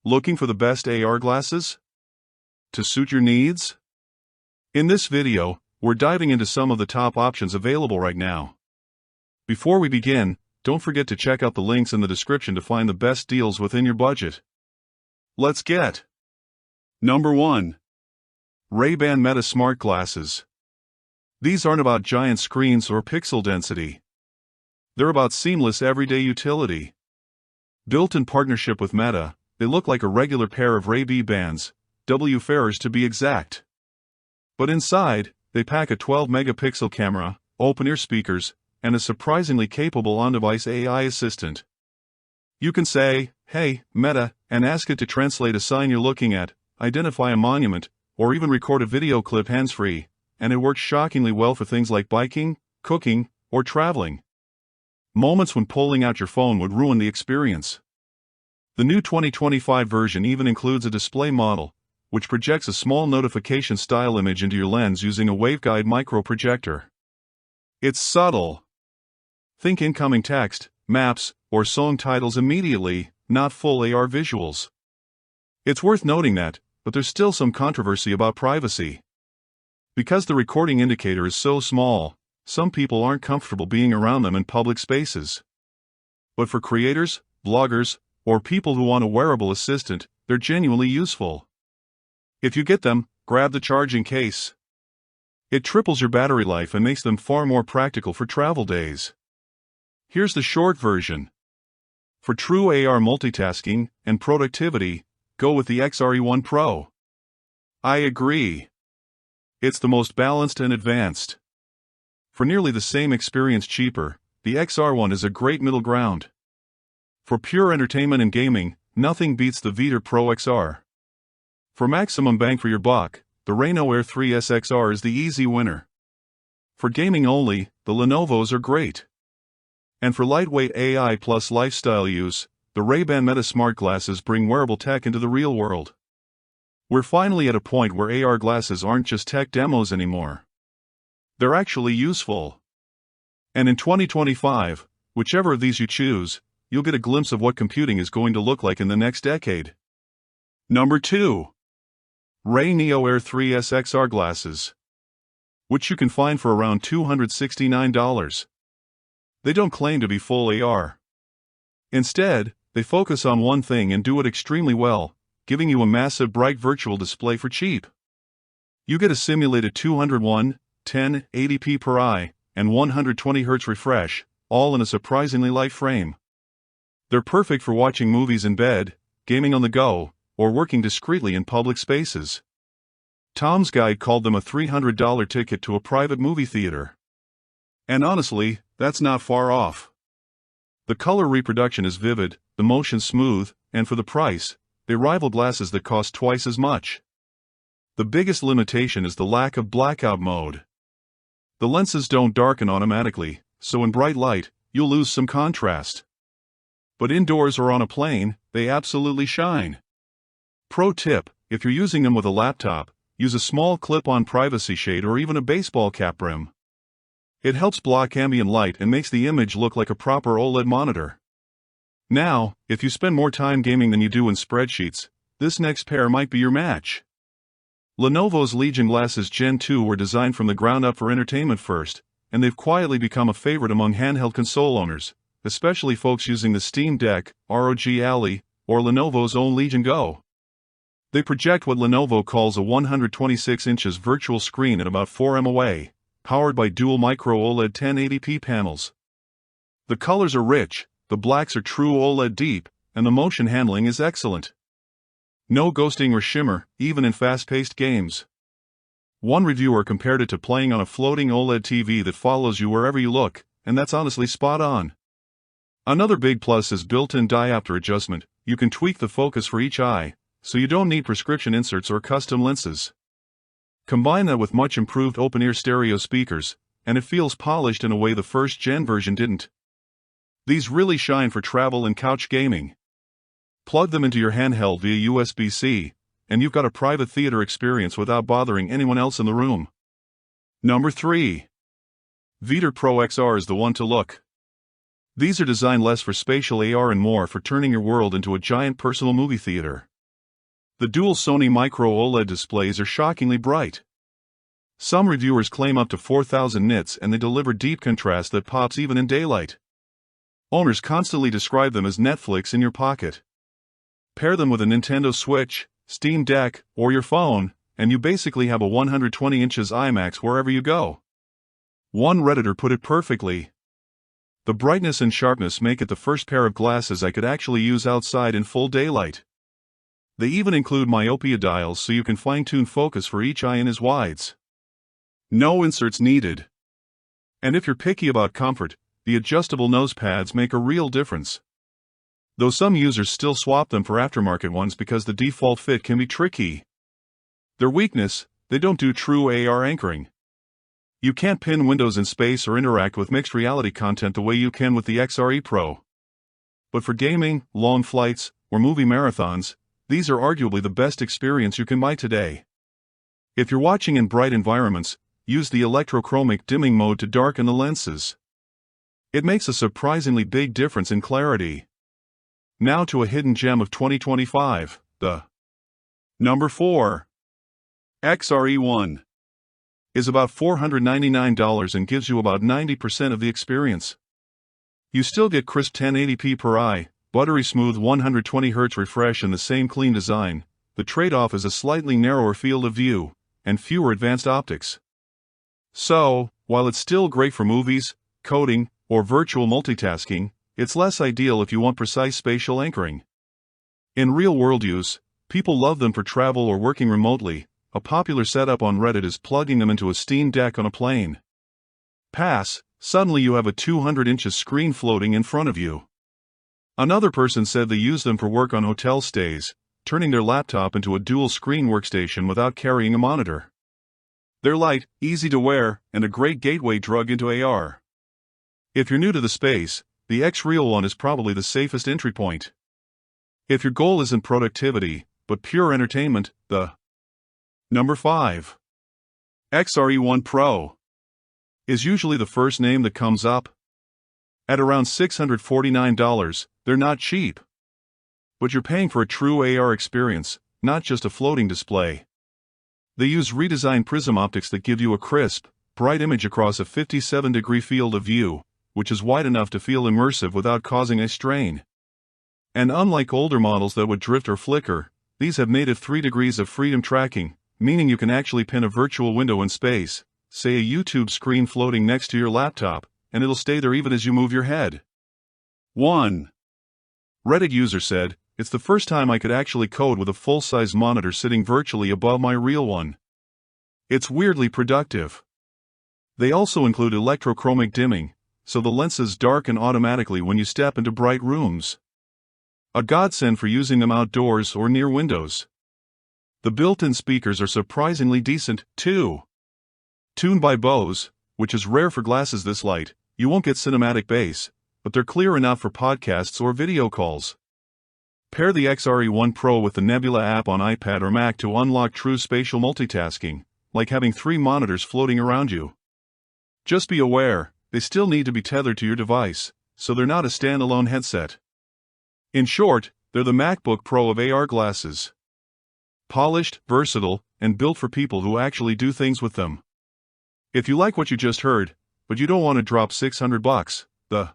Looking for the best AR glasses to suit your needs? In this video, we're diving into some of the top options available right now. Before we begin, don't forget to check out the links in the description to find the best deals within your budget. Let's get Number 1. Ray-Ban Meta Smart Glasses. These aren't about giant screens or pixel density. They're about seamless everyday utility. Built in partnership with Meta, they look like a regular pair of Ray-Bans, W-Farers to be exact. But inside, they pack a 12-megapixel camera, open-ear speakers, and a surprisingly capable on-device AI assistant. You can say, "Hey, Meta," and ask it to translate a sign you're looking at, identify a monument, or even record a video clip hands-free, and it works shockingly well for things like biking, cooking, or traveling. Moments when pulling out your phone would ruin the experience. The new 2025 version even includes a display model, which projects a small notification-style image into your lens using a waveguide micro-projector. It's subtle. Think incoming text, maps, or song titles immediately, not full AR visuals. It's worth noting that, but there's still some controversy about privacy. Because the recording indicator is so small, some people aren't comfortable being around them in public spaces. But for creators, bloggers, or people who want a wearable assistant, they're genuinely useful. If you get them, grab the charging case. It triples your battery life and makes them far more practical for travel days. Here's the short version. For true AR multitasking and productivity, go with the XReal One Pro. I agree. It's the most balanced and advanced. For nearly the same experience cheaper, the XR1 is a great middle ground. For pure entertainment and gaming, nothing beats the Viture Pro XR. For maximum bang for your buck, the RayNeo Air 3S XR is the easy winner. For gaming only, the Lenovo's are great. And for lightweight AI plus lifestyle use, the Ray-Ban Meta Smart Glasses bring wearable tech into the real world. We're finally at a point where AR glasses aren't just tech demos anymore. They're actually useful. And in 2025, whichever of these you choose, you'll get a glimpse of what computing is going to look like in the next decade. Number 2. RayNeo Air 3S XR Glasses, which you can find for around $269. They don't claim to be full AR. Instead, they focus on one thing and do it extremely well, giving you a massive bright virtual display for cheap. You get a simulated 201, 1080p per eye, and 120Hz refresh, all in a surprisingly light frame. They're perfect for watching movies in bed, gaming on the go, or working discreetly in public spaces. Tom's Guide called them a $300 ticket to a private movie theater. And honestly, that's not far off. The color reproduction is vivid, the motion smooth, and for the price, they rival glasses that cost twice as much. The biggest limitation is the lack of blackout mode. The lenses don't darken automatically, so in bright light, you'll lose some contrast. But indoors or on a plane, they absolutely shine. Pro tip: if you're using them with a laptop, use a small clip-on privacy shade or even a baseball cap brim. It helps block ambient light and makes the image look like a proper OLED monitor. Now, if you spend more time gaming than you do in spreadsheets, this next pair might be your match. Lenovo's Legion Glasses Gen 2 were designed from the ground up for entertainment first, and they've quietly become a favorite among handheld console owners, especially folks using the Steam Deck, ROG Ally, or Lenovo's own Legion Go. They project what Lenovo calls a 126 inches virtual screen at about 4 MOA, powered by dual micro OLED 1080p panels. The colors are rich, the blacks are true OLED deep, and the motion handling is excellent. No ghosting or shimmer, even in fast-paced games. One reviewer compared it to playing on a floating OLED TV that follows you wherever you look, and that's honestly spot on. Another big plus is built-in diopter adjustment. You can tweak the focus for each eye, so you don't need prescription inserts or custom lenses. Combine that with much improved open-ear stereo speakers, and it feels polished in a way the first-gen version didn't. These really shine for travel and couch gaming. Plug them into your handheld via USB-C, and you've got a private theater experience without bothering anyone else in the room. Number 3. Viture Pro XR is the one to look. These are designed less for spatial AR and more for turning your world into a giant personal movie theater. The dual Sony Micro OLED displays are shockingly bright. Some reviewers claim up to 4,000 nits and they deliver deep contrast that pops even in daylight. Owners constantly describe them as Netflix in your pocket. Pair them with a Nintendo Switch, Steam Deck, or your phone, and you basically have a 120 inches IMAX wherever you go. One Redditor put it perfectly. The brightness and sharpness make it the first pair of glasses I could actually use outside in full daylight. They even include myopia dials so you can fine-tune focus for each eye in his wides. No inserts needed. And if you're picky about comfort, the adjustable nose pads make a real difference. Though some users still swap them for aftermarket ones because the default fit can be tricky. Their weakness, they don't do true AR anchoring. You can't pin windows in space or interact with mixed reality content the way you can with the XRe Pro. But for gaming, long flights, or movie marathons, these are arguably the best experience you can buy today. If you're watching in bright environments, use the electrochromic dimming mode to darken the lenses. It makes a surprisingly big difference in clarity. Now to a hidden gem of 2025, the number 4. XRe One is about $499 and gives you about 90% of the experience. You still get crisp 1080p per eye, buttery smooth 120Hz refresh and the same clean design. The trade-off is a slightly narrower field of view, and fewer advanced optics. So, while it's still great for movies, coding, or virtual multitasking, it's less ideal if you want precise spatial anchoring. In real-world use, people love them for travel or working remotely. A popular setup on Reddit is plugging them into a Steam Deck on a plane. Pass, suddenly you have a 200-inch screen floating in front of you. Another person said they use them for work on hotel stays, turning their laptop into a dual-screen workstation without carrying a monitor. They're light, easy to wear, and a great gateway drug into AR. If you're new to the space, the XReal One is probably the safest entry point. If your goal isn't productivity, but pure entertainment, the number 5. XRe One Pro is usually the first name that comes up. At around $649, they're not cheap. But you're paying for a true AR experience, not just a floating display. They use redesigned prism optics that give you a crisp, bright image across a 57-degree field of view, which is wide enough to feel immersive without causing a strain. And unlike older models that would drift or flicker, these have native 3 degrees of freedom tracking, meaning you can actually pin a virtual window in space, say a YouTube screen floating next to your laptop, and it'll stay there even as you move your head. 1 Reddit user said, "It's the first time I could actually code with a full-size monitor sitting virtually above my real one. It's weirdly productive." They also include electrochromic dimming, so the lenses darken automatically when you step into bright rooms. A godsend for using them outdoors or near windows. The built-in speakers are surprisingly decent, too. Tuned by Bose, which is rare for glasses this light, you won't get cinematic bass, but they're clear enough for podcasts or video calls. Pair the XRe One Pro with the Nebula app on iPad or Mac to unlock true spatial multitasking, like having 3 monitors floating around you. Just be aware, they still need to be tethered to your device, so they're not a standalone headset. In short, they're the MacBook Pro of AR glasses. Polished, versatile, and built for people who actually do things with them. If you like what you just heard, but you don't want to drop $600, the